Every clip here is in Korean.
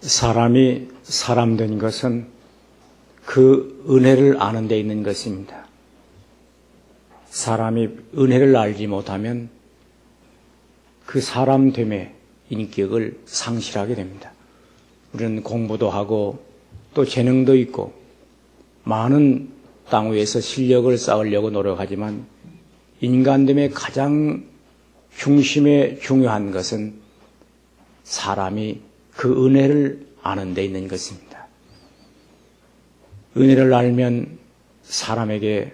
사람이 사람 된 것은 그 은혜를 아는 데 있는 것입니다. 사람이 은혜를 알지 못하면 그 사람됨의 인격을 상실하게 됩니다. 우리는 공부도 하고 또 재능도 있고 많은 땅 위에서 실력을 쌓으려고 노력하지만 인간됨의 가장 중심에 중요한 것은 사람이 그 은혜를 아는 데 있는 것입니다. 은혜를 알면 사람에게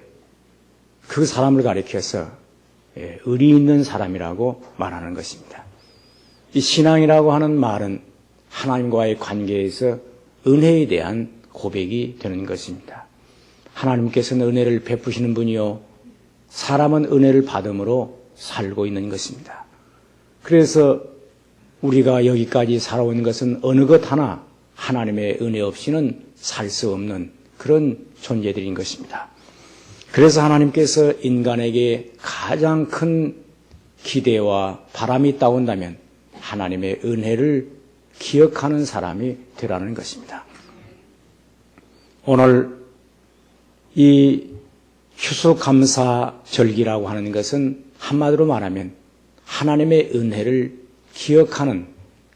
그 사람을 가리켜서 의리 있는 사람이라고 말하는 것입니다. 이 신앙이라고 하는 말은 하나님과의 관계에서 은혜에 대한 고백이 되는 것입니다. 하나님께서는 은혜를 베푸시는 분이요 사람은 은혜를 받음으로 살고 있는 것입니다. 그래서 우리가 여기까지 살아온 것은 어느 것 하나 하나님의 은혜 없이는 살 수 없는 그런 존재들인 것입니다. 그래서 하나님께서 인간에게 가장 큰 기대와 바람이 있다고 한다면 하나님의 은혜를 기억하는 사람이 되라는 것입니다. 오늘 이 추수감사절기라고 하는 것은 한마디로 말하면 하나님의 은혜를 기억하는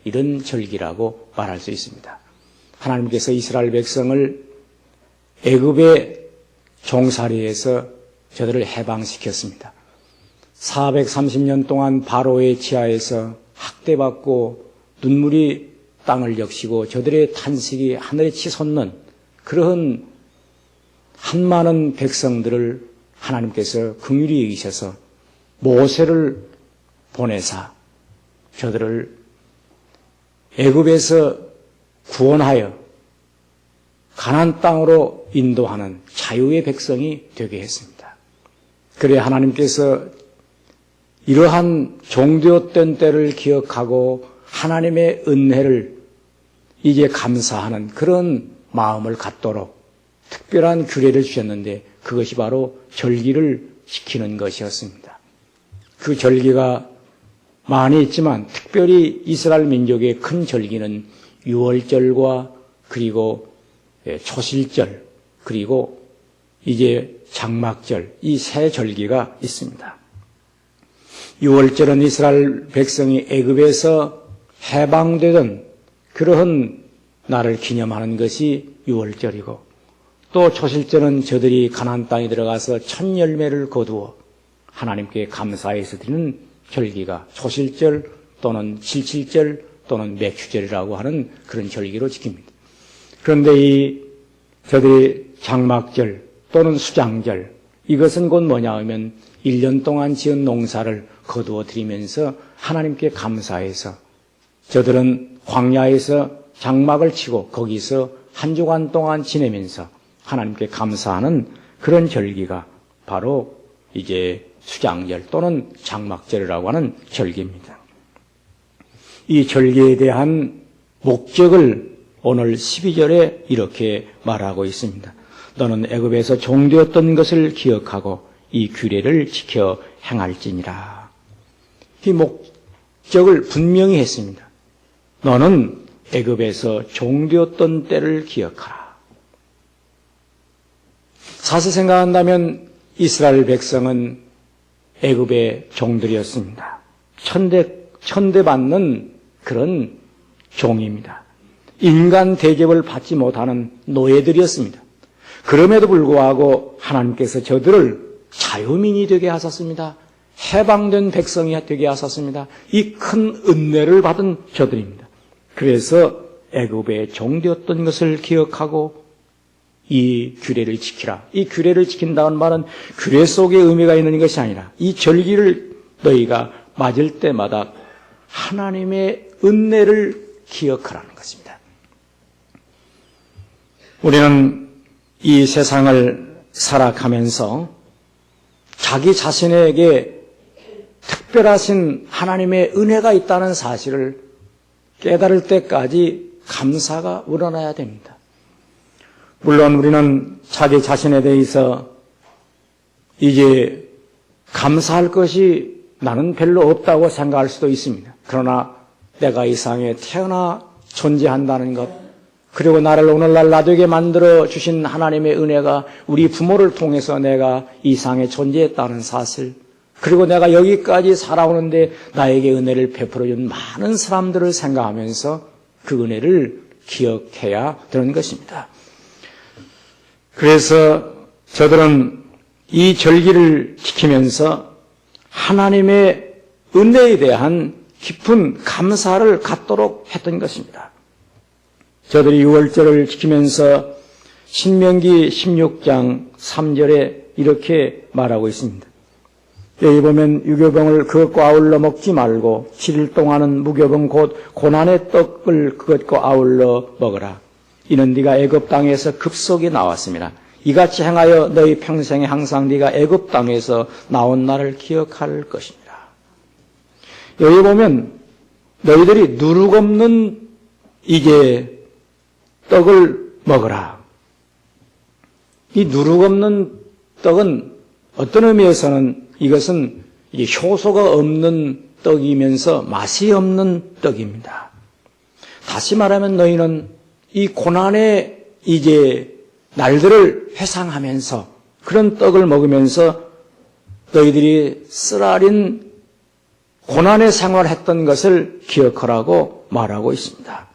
이런 절기라고 말할 수 있습니다. 하나님께서 이스라엘 백성을 애굽의 종살이에서 저들을 해방시켰습니다. 430년 동안 바로의 지하에서 학대받고 눈물이 땅을 적시고 저들의 탄식이 하늘에 치솟는 그러한 한많은 백성들을 하나님께서 긍휼히 여기셔서 모세를 보내사 저들을 애굽에서 구원하여 가나안 땅으로 인도하는 자유의 백성이 되게 했습니다. 그래 하나님께서 이러한 종되었던 때를 기억하고 하나님의 은혜를 이제 감사하는 그런 마음을 갖도록 특별한 규례를 주셨는데 그것이 바로 절기를 지키는 것이었습니다. 그 절기가 많이 있지만 특별히 이스라엘 민족의 큰 절기는 유월절과 그리고 초실절 그리고 이제 장막절 이 세 절기가 있습니다. 유월절은 이스라엘 백성이 애굽에서 해방되던 그러한 날을 기념하는 것이 유월절이고 또 초실절은 저들이 가나안 땅에 들어가서 첫 열매를 거두어 하나님께 감사해서 드리는 절기가 초실절 또는 칠칠절 또는 맥주절이라고 하는 그런 절기로 지킵니다. 그런데 저들이 장막절 또는 수장절 이것은 곧 뭐냐 하면 1년 동안 지은 농사를 거두어 드리면서 하나님께 감사해서 저들은 광야에서 장막을 치고 거기서 한 주간 동안 지내면서 하나님께 감사하는 그런 절기가 바로 이제 수장절 또는 장막절이라고 하는 절기입니다. 이 절기에 대한 목적을 오늘 12절에 이렇게 말하고 있습니다. 너는 애굽에서 종되었던 것을 기억하고 이 규례를 지켜 행할지니라. 이 목적을 분명히 했습니다. 너는 애굽에서 종되었던 때를 기억하라. 사실 생각한다면 이스라엘 백성은 애굽의 종들이었습니다. 천대받는 그런 종입니다. 인간 대접을 받지 못하는 노예들이었습니다. 그럼에도 불구하고 하나님께서 저들을 자유민이 되게 하셨습니다. 해방된 백성이 되게 하셨습니다. 이 큰 은혜를 받은 저들입니다. 그래서 애굽의 종되었던 것을 기억하고 이 규례를 지키라. 이 규례를 지킨다는 말은 규례 속에 의미가 있는 것이 아니라 이 절기를 너희가 맞을 때마다 하나님의 은혜를 기억하라는 것입니다. 우리는 이 세상을 살아가면서 자기 자신에게 특별하신 하나님의 은혜가 있다는 사실을 깨달을 때까지 감사가 우러나야 됩니다. 물론 우리는 자기 자신에 대해서 이제 감사할 것이 나는 별로 없다고 생각할 수도 있습니다. 그러나 내가 이 세상에 태어나 존재한다는 것, 그리고 나를 오늘날 나되게 만들어 주신 하나님의 은혜가 우리 부모를 통해서 내가 이 상에 존재했다는 사실, 그리고 내가 여기까지 살아오는데 나에게 은혜를 베풀어준 많은 사람들을 생각하면서 그 은혜를 기억해야 되는 것입니다. 그래서 저들은 이 절기를 지키면서 하나님의 은혜에 대한 깊은 감사를 갖도록 했던 것입니다. 저들이 유월절을 지키면서 신명기 16장 3절에 이렇게 말하고 있습니다. 여기 보면 유교병을 그것과 아울러 먹지 말고 7일 동안은 무교병 곧 고난의 떡을 그것과 아울러 먹으라. 이는 네가 애굽 땅에서 급속이 나왔습니다. 이같이 행하여 너희 평생에 항상 네가 애굽 땅에서 나온 날을 기억할 것입니다. 여기 보면 너희들이 누룩 없는 이제 떡을 먹으라. 이 누룩 없는 떡은 어떤 의미에서는 이것은 효소가 없는 떡이면서 맛이 없는 떡입니다. 다시 말하면 너희는 이 고난의 이제 날들을 회상하면서 그런 떡을 먹으면서 너희들이 쓰라린 고난의 생활을 했던 것을 기억하라고 말하고 있습니다.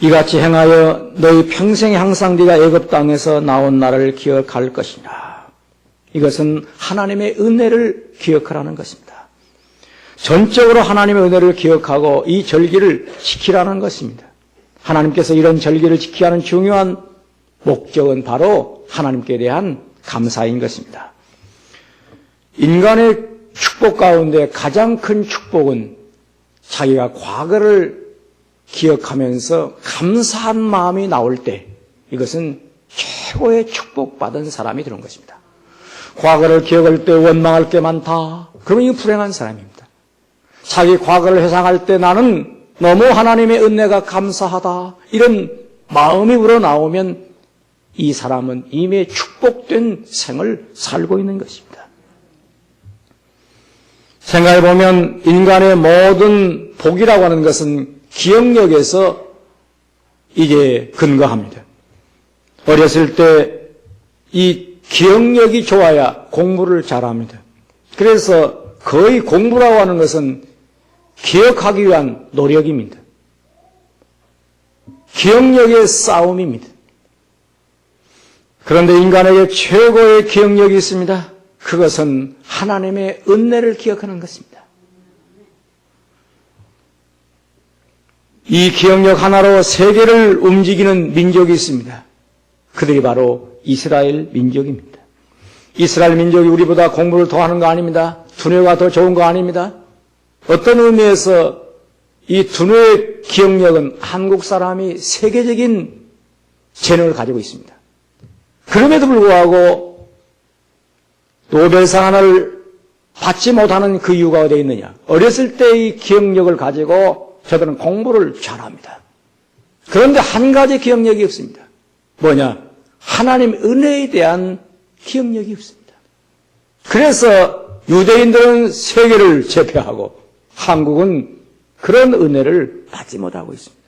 이같이 행하여 너희 평생에 항상 네가 애굽 땅에서 나온 날을 기억할 것이라. 이것은 하나님의 은혜를 기억하라는 것입니다. 전적으로 하나님의 은혜를 기억하고 이 절기를 지키라는 것입니다. 하나님께서 이런 절기를 지키게 하는 중요한 목적은 바로 하나님께 대한 감사인 것입니다. 인간의 축복 가운데 가장 큰 축복은 자기가 과거를 기억하면서 감사한 마음이 나올 때 이것은 최고의 축복받은 사람이 되는 것입니다. 과거를 기억할 때 원망할 게 많다. 그러면 이건 불행한 사람입니다. 자기 과거를 회상할 때 나는 너무 하나님의 은혜가 감사하다. 이런 마음이 우러나오면 이 사람은 이미 축복된 생을 살고 있는 것입니다. 생각해보면 인간의 모든 복이라고 하는 것은 기억력에서 이제 근거합니다. 어렸을 때 이 기억력이 좋아야 공부를 잘합니다. 그래서 거의 공부라고 하는 것은 기억하기 위한 노력입니다. 기억력의 싸움입니다. 그런데 인간에게 최고의 기억력이 있습니다. 그것은 하나님의 은혜를 기억하는 것입니다. 이 기억력 하나로 세계를 움직이는 민족이 있습니다. 그들이 바로 이스라엘 민족입니다. 이스라엘 민족이 우리보다 공부를 더 하는 거 아닙니다. 두뇌가 더 좋은 거 아닙니다. 어떤 의미에서 이 두뇌의 기억력은 한국 사람이 세계적인 재능을 가지고 있습니다. 그럼에도 불구하고 노벨상 하나를 받지 못하는 그 이유가 어디에 있느냐. 어렸을 때의 기억력을 가지고 저들은 공부를 잘합니다. 그런데 한 가지 기억력이 없습니다. 뭐냐? 하나님 은혜에 대한 기억력이 없습니다. 그래서 유대인들은 세계를 제패하고 한국은 그런 은혜를 받지 못하고 있습니다.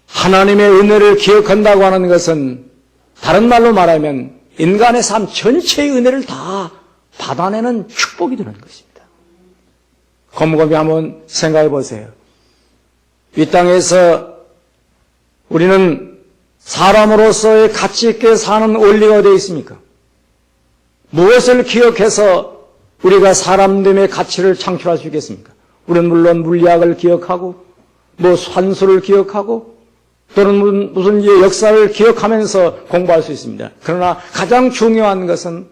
하나님의 은혜를 기억한다고 하는 것은 다른 말로 말하면 인간의 삶 전체의 은혜를 다 받아내는 축복이 되는 것입니다. 곰곰이 한번 생각해 보세요. 이 땅에서 우리는 사람으로서의 가치 있게 사는 원리가 어디에 있습니까? 무엇을 기억해서 우리가 사람됨의 가치를 창출할 수 있겠습니까? 우리는 물론 물리학을 기억하고 뭐 산수를 기억하고 또는 무슨 역사를 기억하면서 공부할 수 있습니다. 그러나 가장 중요한 것은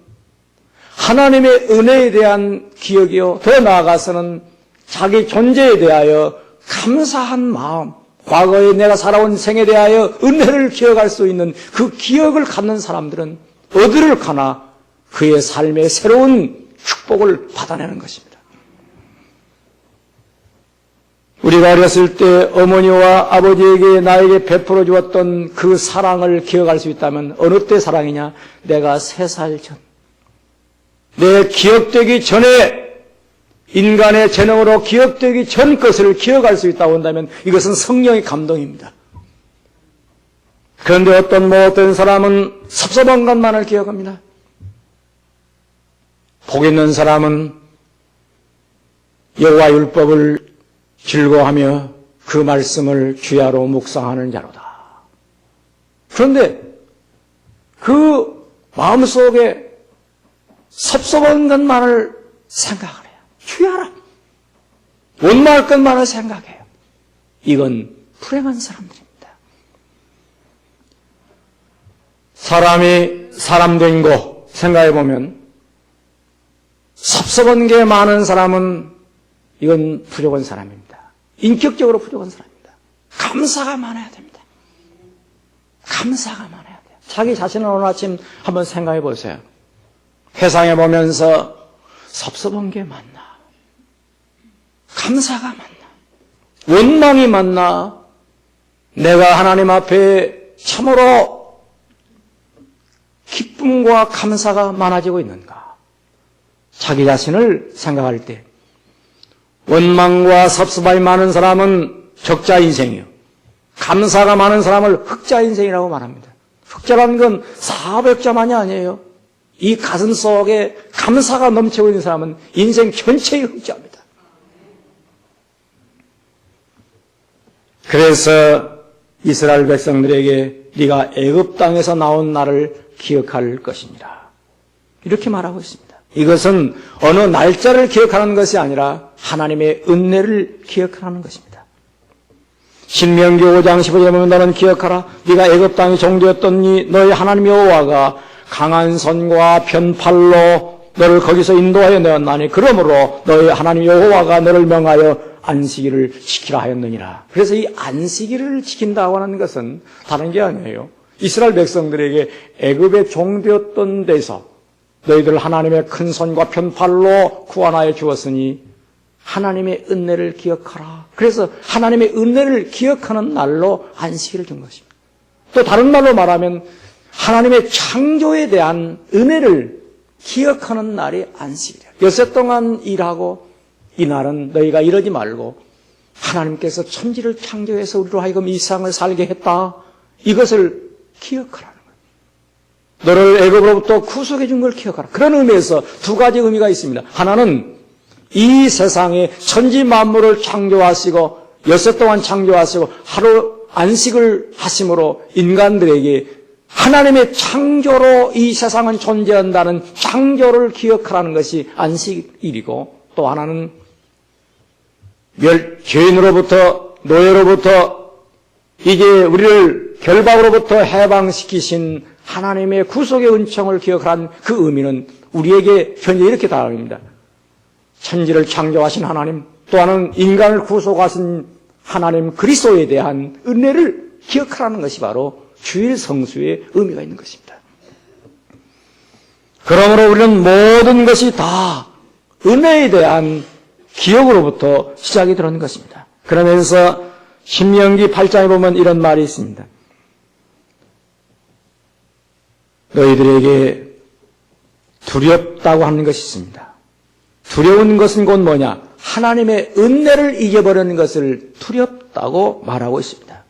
하나님의 은혜에 대한 기억이요. 더 나아가서는 자기 존재에 대하여 감사한 마음, 과거에 내가 살아온 생에 대하여 은혜를 기억할 수 있는 그 기억을 갖는 사람들은 어디를 가나 그의 삶의 새로운 축복을 받아내는 것입니다. 우리가 어렸을 때 어머니와 아버지에게 나에게 베풀어 주었던 그 사랑을 기억할 수 있다면 어느 때 사랑이냐? 내가 3살 전. 내 기억되기 전에 인간의 재능으로 기억되기 전 것을 기억할 수 있다고 한다면 이것은 성령의 감동입니다. 그런데 어떤 사람은 섭섭한 것만을 기억합니다. 복 있는 사람은 여호와 율법을 즐거워하며 그 말씀을 주야로 묵상하는 자로다. 그런데 그 마음속에 섭섭한 것만을 생각을 해요. 주야라. 원망할 것만을 생각해요. 이건 불행한 사람들입니다. 사람이 사람 된 거 생각해보면 섭섭한 게 많은 사람은 이건 부족한 사람입니다. 인격적으로 부족한 사람입니다. 감사가 많아야 됩니다. 감사가 많아야 돼요. 자기 자신을 오늘 아침 한번 생각해 보세요. 회상해 보면서 섭섭한 게 많나? 감사가 많나? 원망이 많나? 내가 하나님 앞에 참으로 기쁨과 감사가 많아지고 있는가? 자기 자신을 생각할 때 원망과 섭섭함이 많은 사람은 적자 인생이요. 감사가 많은 사람을 흑자 인생이라고 말합니다. 흑자라는 건 사백자만이 아니에요. 이 가슴 속에 감사가 넘치고 있는 사람은 인생 전체의 흑자입니다. 그래서 이스라엘 백성들에게 네가 애굽 땅에서 나온 나를 기억할 것이니라. 이렇게 말하고 있습니다. 이것은 어느 날짜를 기억하는 것이 아니라 하나님의 은혜를 기억하는 것입니다. 신명기 5장 15절에 보면 너는 기억하라. 네가 애굽 땅의 종되었더니 너희 하나님 여호와가 강한 손과 편팔로 너를 거기서 인도하여 내었나니 그러므로 너희 하나님 여호와가 너를 명하여 안식일을 지키라 하였느니라. 그래서 이 안식일을 지킨다고 하는 것은 다른 게 아니에요. 이스라엘 백성들에게 애굽의 종되었던 데서 너희들 하나님의 큰 손과 편팔로 구원하여 주었으니 하나님의 은혜를 기억하라. 그래서 하나님의 은혜를 기억하는 날로 안식일을 준 것입니다. 또 다른 말로 말하면 하나님의 창조에 대한 은혜를 기억하는 날이 안식일이에요. 엿새 동안 일하고 이 날은 너희가 이러지 말고 하나님께서 천지를 창조해서 우리로 하여금 이 세상을 살게 했다. 이것을 기억하라는 거예요. 너를 애굽으로부터 구속해 준 걸 기억하라. 그런 의미에서 두 가지 의미가 있습니다. 하나는 이 세상에 천지 만물을 창조하시고 엿새 동안 창조하시고 하루 안식을 하심으로 인간들에게 하나님의 창조로 이 세상은 존재한다는 창조를 기억하라는 것이 안식일이고 또 하나는 죄인으로부터 노예로부터 이제 우리를 결박으로부터 해방시키신 하나님의 구속의 은총을 기억하라는 그 의미는 우리에게 현재 이렇게 다릅니다. 천지를 창조하신 하나님 또 하나는 인간을 구속하신 하나님 그리스도에 대한 은혜를 기억하라는 것이 바로 주일 성수의 의미가 있는 것입니다. 그러므로 우리는 모든 것이 다 은혜에 대한 기억으로부터 시작이 되는 것입니다. 그러면서 신명기 8장에 보면 이런 말이 있습니다. 너희들에게 두렵다고 하는 것이 있습니다. 두려운 것은 곧 뭐냐? 하나님의 은혜를 잊어버리는 것을 두렵다고 말하고 있습니다.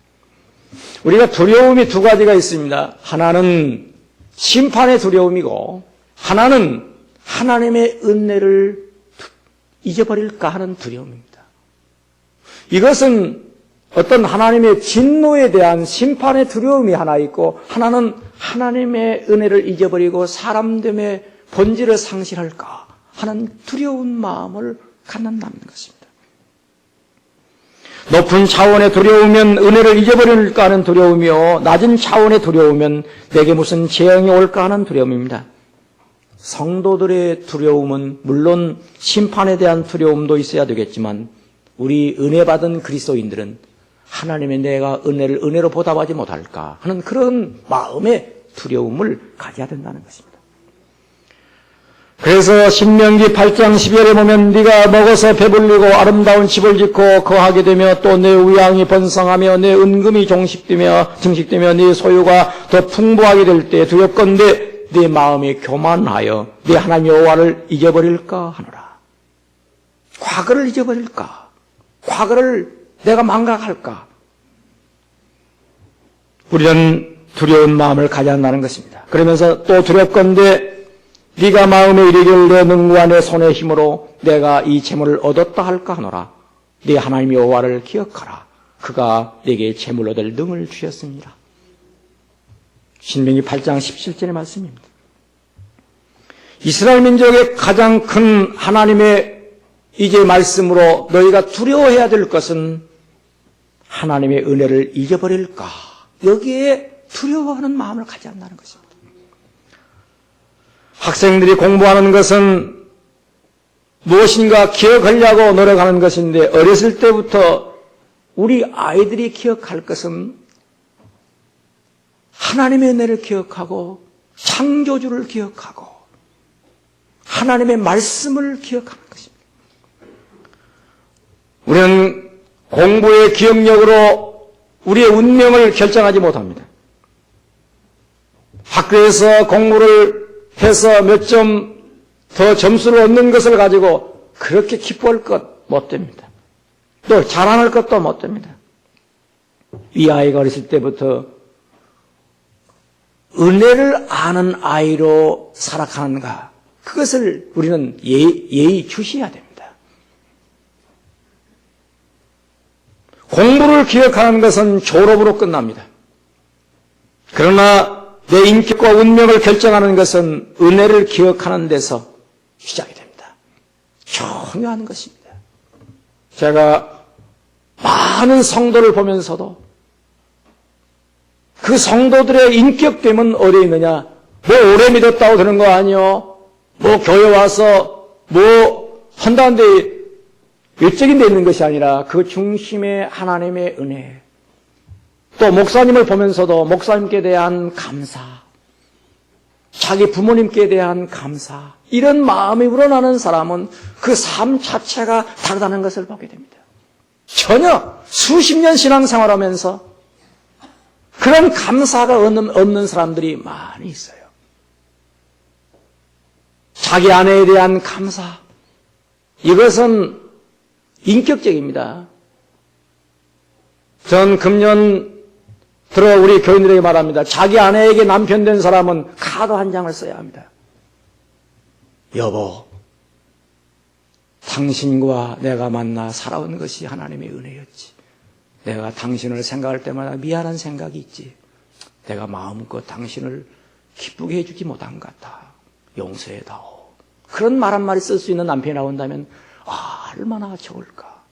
우리가 두려움이 두 가지가 있습니다. 하나는 심판의 두려움이고 하나는 하나님의 은혜를 잊어버릴까 하는 두려움입니다. 이것은 어떤 하나님의 진노에 대한 심판의 두려움이 하나 있고 하나는 하나님의 은혜를 잊어버리고 사람됨의 본질을 상실할까 하는 두려운 마음을 갖는다는 것입니다. 높은 차원의 두려우면 은혜를 잊어버릴까 하는 두려움이요 낮은 차원의 두려우면 내게 무슨 재앙이 올까 하는 두려움입니다. 성도들의 두려움은 물론 심판에 대한 두려움도 있어야 되겠지만 우리 은혜 받은 그리스도인들은 하나님의 내가 은혜를 은혜로 보답하지 못할까 하는 그런 마음의 두려움을 가져야 된다는 것입니다. 그래서 신명기 8장 12절에 보면 네가 먹어서 배불리고 아름다운 집을 짓고 거하게 되며 또 내 우양이 번성하며 내 은금이 증식되며 네 소유가 더 풍부하게 될 때 두렵건대 내 마음에 교만하여 내 하나님 여호와를 잊어버릴까 하노라. 과거를 잊어버릴까? 과거를 내가 망각할까? 우리는 두려운 마음을 가져야 한다는 것입니다. 그러면서 또 두렵건대 네가 마음에 이르기를 내 능과 내 손의 힘으로 내가 이 재물을 얻었다 할까 하노라. 네 하나님 여호와를 기억하라. 그가 네게 재물 얻을 능을 주셨습니다. 신명기 8장 17절의 말씀입니다. 이스라엘 민족의 가장 큰 하나님의 이제 말씀으로 너희가 두려워해야 될 것은 하나님의 은혜를 잊어버릴까? 여기에 두려워하는 마음을 가져야 한다는 것입니다. 학생들이 공부하는 것은 무엇인가 기억하려고 노력하는 것인데 어렸을 때부터 우리 아이들이 기억할 것은 하나님의 은혜를 기억하고 창조주를 기억하고 하나님의 말씀을 기억하는 것입니다. 우리는 공부의 기억력으로 우리의 운명을 결정하지 못합니다. 학교에서 공부를 해서 몇 점 더 점수를 얻는 것을 가지고 그렇게 기뻐할 것 못 됩니다. 또 자랑할 것도 못 됩니다. 이 아이가 어렸을 때부터 은혜를 아는 아이로 살아가는가, 그것을 우리는 예의 주시해야 됩니다. 공부를 기억하는 것은 졸업으로 끝납니다. 그러나 내 인격과 운명을 결정하는 것은 은혜를 기억하는 데서 시작이 됩니다. 중요한 것입니다. 제가 많은 성도를 보면서도 그 성도들의 인격됨은 어디에 있느냐? 뭐 오래 믿었다고 되는 거 아니요? 뭐 교회 와서 뭐 한다는데 외적인 데 있는 것이 아니라 그 중심에 하나님의 은혜, 또 목사님을 보면서도 목사님께 대한 감사, 자기 부모님께 대한 감사, 이런 마음이 우러나는 사람은 그 삶 자체가 다르다는 것을 보게 됩니다. 전혀 수십 년 신앙생활하면서 그런 감사가 없는 사람들이 많이 있어요. 자기 아내에 대한 감사, 이것은 인격적입니다. 전 금년 들어 우리 교인들에게 말합니다. 자기 아내에게 남편 된 사람은 카드 한 장을 써야 합니다. 여보, 당신과 내가 만나 살아온 것이 하나님의 은혜였지. 내가 당신을 생각할 때마다 미안한 생각이 있지. 내가 마음껏 당신을 기쁘게 해주지 못한 것 같아. 용서해다오. 그런 말 한마디 쓸 수 있는 남편이 나온다면 얼마나 좋을까.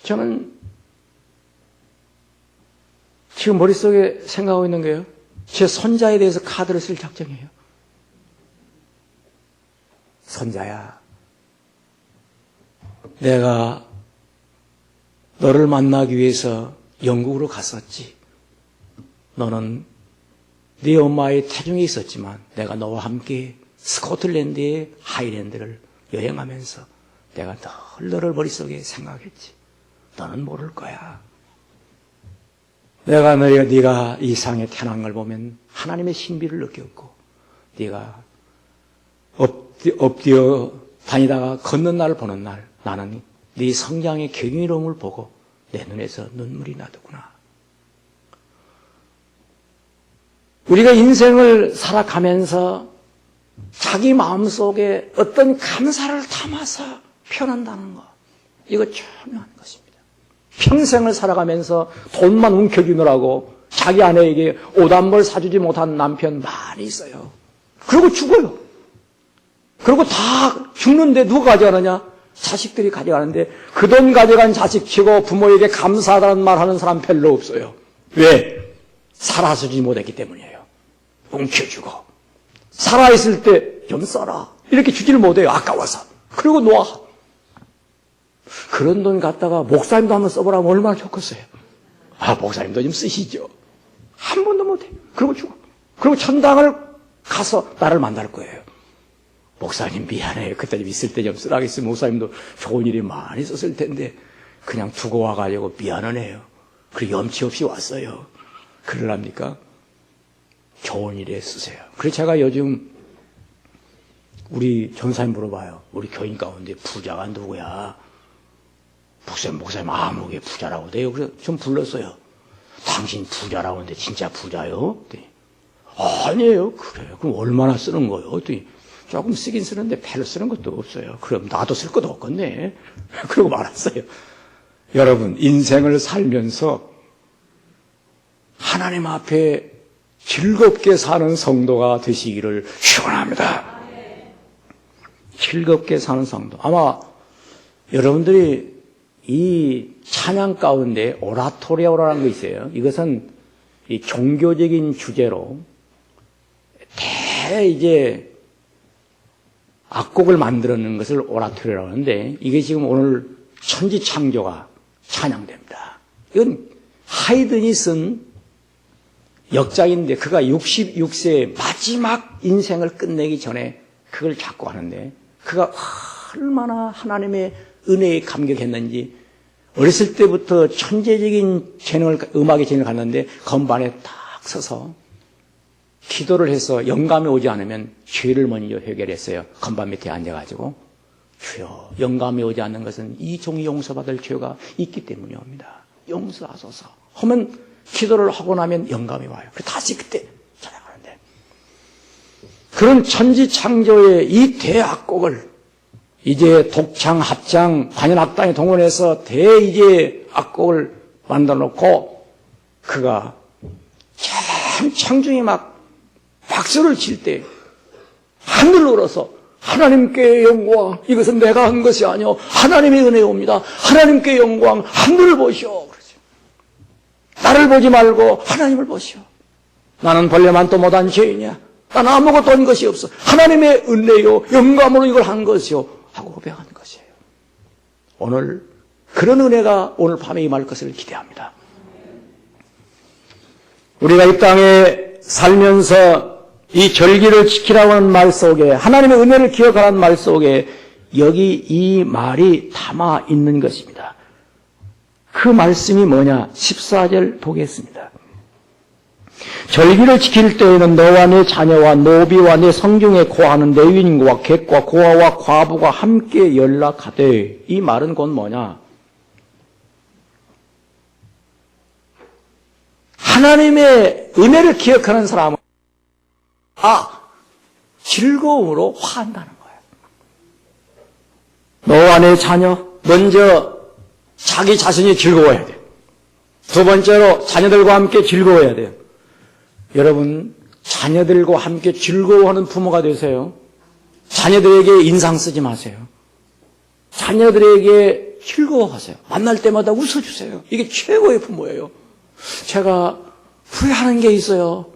저는 지금 머릿속에 생각하고 있는 거예요. 제 손자에 대해서 카드를 쓸 작정이에요. 손자야, 내가 너를 만나기 위해서 영국으로 갔었지. 너는 네 엄마의 태중에 있었지만 내가 너와 함께 스코틀랜드의 하이랜드를 여행하면서 내가 늘 너를 머릿속에 생각했지. 너는 모를 거야. 내가 네가 이 세상에 태어난 걸 보면 하나님의 신비를 느꼈고, 네가 엎드려 다니다가 걷는 날을 보는 날, 나는 네 성장의 경이로움을 보고 내 눈에서 눈물이 나더구나. 우리가 인생을 살아가면서 자기 마음속에 어떤 감사를 담아서 표현한다는 것, 이거 중요한 것입니다. 평생을 살아가면서 돈만 움켜쥐느라고 자기 아내에게 옷 한 벌 사주지 못한 남편 많이 있어요. 그리고 죽어요. 그리고 다 죽는데 누가 가져가느냐? 자식들이 가져가는데 그 돈 가져간 자식 치고 부모에게 감사하다는 말 하는 사람 별로 없어요. 왜? 살아주지 못했기 때문이에요. 움켜쥐고. 살아있을 때 좀 써라. 이렇게 주지를 못해요. 아까워서. 그리고 놓아. 그런 돈 갖다가 목사님도 한번 써보라면 얼마나 좋겠어요. 목사님도 좀 쓰시죠. 한 번도 못해. 그리고 죽어. 그리고 천당을 가서 나를 만날 거예요. 목사님 미안해요. 그때 좀 있을 때 좀 쓰라겠으면 목사님도 좋은 일이 많이 썼을 텐데 그냥 두고 와가지고 미안하네요. 그리고 염치 없이 왔어요. 그러랍니까? 좋은 일에 쓰세요. 그래서 제가 요즘 우리 전사님 물어봐요. 우리 교인 가운데 부자가 누구야? 목사님 아무개 부자라고 돼요. 그래서 좀 불렀어요. 당신 부자라고 하는데 진짜 부자요? 그랬더니, 아니에요. 그래요. 그럼 얼마나 쓰는 거요? 그랬더니 조금 쓰긴 쓰는데 별로 쓰는 것도 없어요. 그럼 나도 쓸 것도 없겠네. 그러고 말았어요. 여러분, 인생을 살면서 하나님 앞에 즐겁게 사는 성도가 되시기를 축원합니다. 즐겁게 사는 성도. 아마 여러분들이 이 찬양 가운데 오라토리오라는 거 있어요. 이것은 이 종교적인 주제로 이제 악곡을 만들어내는 것을 오라토리오라고 하는데, 이게 지금 오늘 천지창조가 찬양됩니다. 이건 하이든이 쓴 역작인데, 그가 66세의 마지막 인생을 끝내기 전에 그걸 작곡하는데, 그가 얼마나 하나님의 은혜에 감격했는지, 어렸을 때부터 천재적인 음악의 재능을 갖는데 건반에 딱 서서 기도를 해서 영감이 오지 않으면 죄를 먼저 해결했어요. 건반 밑에 앉아가지고, 주여, 영감이 오지 않는 것은 이 종이 용서받을 죄가 있기 때문이옵니다. 용서하소서 하면, 기도를 하고 나면 영감이 와요. 다시 그때 찬양하는데, 그런 천지창조의 이 대악곡을 이제 독창, 합창, 관현악단에 동원해서 이제 악곡을 만들어 놓고, 그가 참 청중이 막 박수를 칠 때 하늘을 울어서 하나님께 영광, 이것은 내가 한 것이 아니오, 하나님의 은혜옵니다. 하나님께 영광, 하늘을 보시오. 그러죠. 나를 보지 말고 하나님을 보시오. 나는 벌레만도 못한 죄인이야. 나는 아무것도 한 것이 없어. 하나님의 은혜요, 영감으로 이걸 한 것이요 하고 고백한 것이에요. 오늘 그런 은혜가 오늘 밤에 임할 것을 기대합니다. 우리가 이 땅에 살면서 이 절기를 지키라고 하는 말 속에, 하나님의 은혜를 기억하라는 말 속에 여기 이 말이 담아 있는 것입니다. 그 말씀이 뭐냐? 14절 보겠습니다. 절기를 지킬 때에는 너와 네 자녀와 노비와 네 성중에 거하는 레위인과 객과 고아와 과부가 함께 연락하되, 이 말은 곧 뭐냐? 하나님의 은혜를 기억하는 사람은 즐거움으로 화한다는 거예요. 너와 내 자녀, 먼저 자기 자신이 즐거워야 돼요. 두 번째로 자녀들과 함께 즐거워야 돼요. 여러분, 자녀들과 함께 즐거워하는 부모가 되세요. 자녀들에게 인상 쓰지 마세요. 자녀들에게 즐거워하세요. 만날 때마다 웃어주세요. 이게 최고의 부모예요. 제가 후회하는 게 있어요.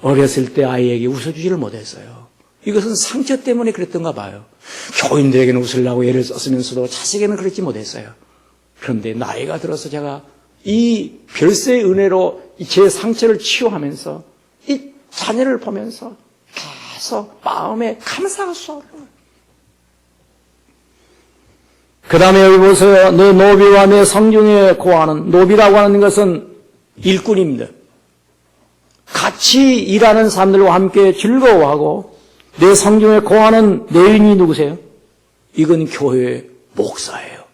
어렸을 때 아이에게 웃어주지를 못했어요. 이것은 상처 때문에 그랬던가 봐요. 교인들에게는 웃으려고 애를 썼으면서도 자식에게는 그렇지 못했어요. 그런데 나이가 들어서 제가 이 별세의 은혜로 제 상처를 치유하면서 이 자녀를 보면서 계속 마음에 감사가 쏟아져요. 그 다음에 여기 보세요. 내 노비와 내 성중에 거하는, 노비라고 하는 것은 일꾼입니다. 같이 일하는 사람들과 함께 즐거워하고, 내 성중에 거하는 레위인이 누구세요? 이건 교회의 목사예요.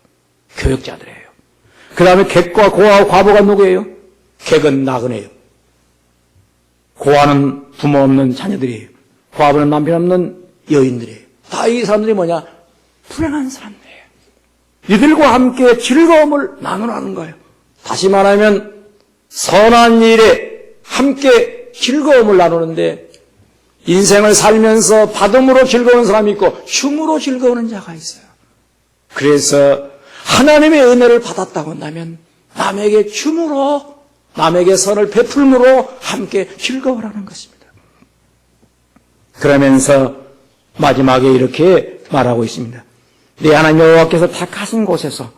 교역자들이에요. 그 다음에 객과 고아와 과부가 누구예요? 객은 나그네예요. 고아는 부모 없는 자녀들이에요. 과부는 남편 없는 여인들이에요. 다 이 사람들이 뭐냐? 불행한 사람들이에요. 이들과 함께 즐거움을 나누라는 거예요. 다시 말하면 선한 일에 함께 즐거움을 나누는데, 인생을 살면서 받음으로 즐거운 사람이 있고 춤으로 즐거우는 자가 있어요. 그래서 하나님의 은혜를 받았다고 한다면 남에게 춤으로, 남에게 선을 베풀므로 함께 즐거워라는 것입니다. 그러면서 마지막에 이렇게 말하고 있습니다. 내 하나님 여호와께서 택하신 곳에서,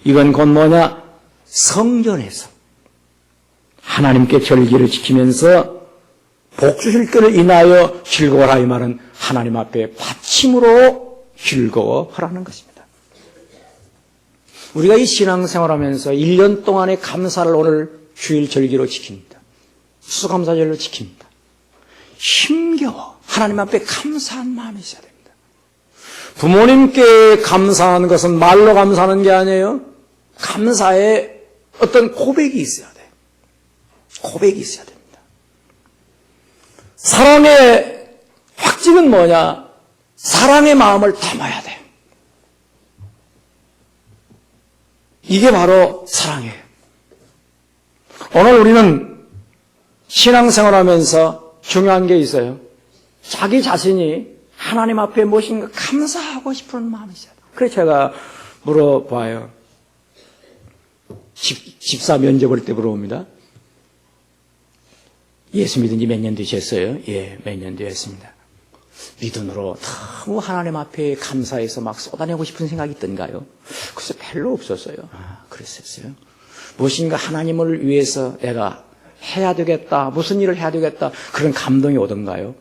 이건 곧 뭐냐? 성전에서 하나님께 절기를 지키면서 복 주실 것을 인하여 즐거워라, 이 말은 하나님 앞에 바침으로 즐거워하라는 것입니다. 우리가 이 신앙생활하면서 1년 동안의 감사를 오늘 주일 절기로 지킵니다. 수감사절로 지킵니다. 힘겨워 하나님 앞에 감사한 마음이 있어야 됩니다. 부모님께 감사하는 것은 말로 감사하는 게 아니에요. 감사의 어떤 고백이 있어야 돼요. 고백이 있어야 됩니다. 사랑의 확증은 뭐냐? 사랑의 마음을 담아야 돼요. 이게 바로 사랑이에요. 오늘 우리는 신앙생활하면서 중요한 게 있어요. 자기 자신이 하나님 앞에 무엇인가 감사하고 싶은 마음이 있어요. 그래서 제가 물어봐요. 집사 면접 올 때 물어봅니다. 예수 믿은 지 몇 년 되셨어요? 예, 몇 년 되었습니다. 믿음으로 너무 하나님 앞에 감사해서 막 쏟아내고 싶은 생각이 있던가요? 글쎄 별로 없었어요. 그랬었어요. 무엇인가 하나님을 위해서 내가 해야 되겠다, 무슨 일을 해야 되겠다, 그런 감동이 오던가요?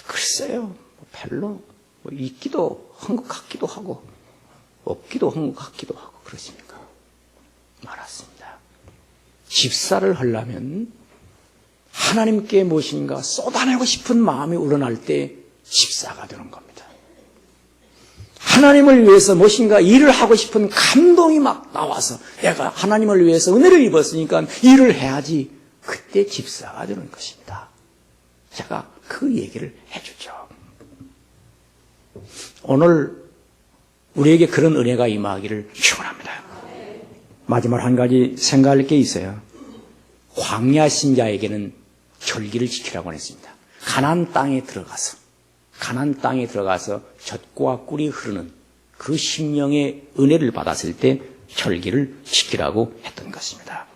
글쎄요, 별로 있기도 한 것 같기도 하고 없기도 한 것 같기도 하고 그렇습니까? 말았습니다. 집사를 하려면 하나님께 무엇인가 쏟아내고 싶은 마음이 우러날 때 집사가 되는 겁니다. 하나님을 위해서 무엇인가 일을 하고 싶은 감동이 막 나와서 내가 하나님을 위해서 은혜를 입었으니까 일을 해야지, 그때 집사가 되는 것입니다. 제가 그 얘기를 해주죠. 오늘 우리에게 그런 은혜가 임하기를 축원합니다. 마지막 한 가지 생각할 게 있어요. 광야 신자에게는 절기를 지키라고 했습니다. 가나안 땅에 들어가서 젖과 꿀이 흐르는 그 심령의 은혜를 받았을 때 절기를 지키라고 했던 것입니다.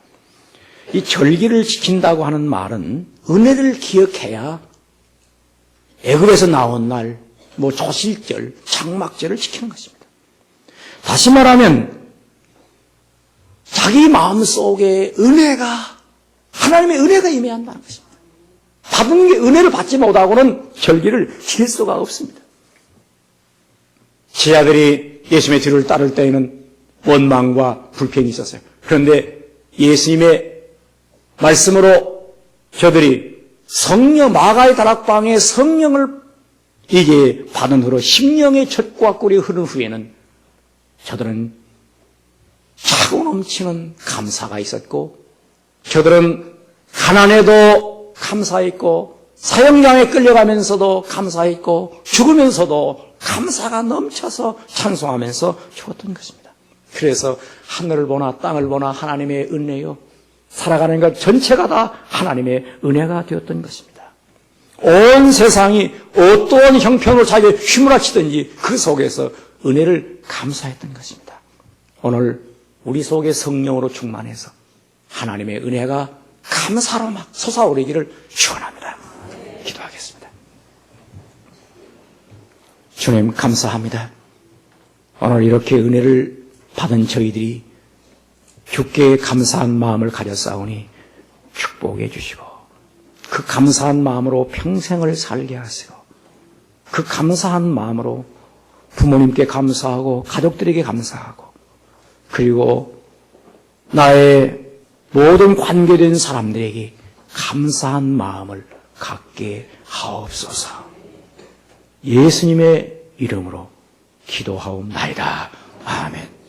이 절기를 지킨다고 하는 말은 은혜를 기억해야 애굽에서 나온 날, 조실절, 장막절을 지키는 것입니다. 다시 말하면 자기 마음속에 하나님의 은혜가 임해야 한다는 것입니다. 받은 게 은혜를 받지 못하고는 절기를 지킬 수가 없습니다. 제 아들이 예수님의 뒤를 따를 때에는 원망과 불평이 있었어요. 그런데 예수님의 말씀으로 저들이 마가의 다락방에 성령을 이제 받은 후로 심령의 젖과 꿀이 흐른 후에는 저들은 차고 넘치는 감사가 있었고, 저들은 가난해도 감사했고, 사형장에 끌려가면서도 감사했고, 죽으면서도 감사가 넘쳐서 찬송하면서 죽었던 것입니다. 그래서 하늘을 보나 땅을 보나 하나님의 은혜요, 살아가는 것 전체가 다 하나님의 은혜가 되었던 것입니다. 온 세상이 어떠한 형편으로 자기를 휘몰아치든지 그 속에서 은혜를 감사했던 것입니다. 오늘 우리 속에 성령으로 충만해서 하나님의 은혜가 감사로 막 솟아오르기를 축원합니다. 기도하겠습니다. 주님 감사합니다. 오늘 이렇게 은혜를 받은 저희들이 주께 감사한 마음을 가졌사오니 축복해 주시고, 그 감사한 마음으로 평생을 살게 하시고, 그 감사한 마음으로 부모님께 감사하고 가족들에게 감사하고, 그리고 나의 모든 관계된 사람들에게 감사한 마음을 갖게 하옵소서. 예수님의 이름으로 기도하옵나이다. 아멘.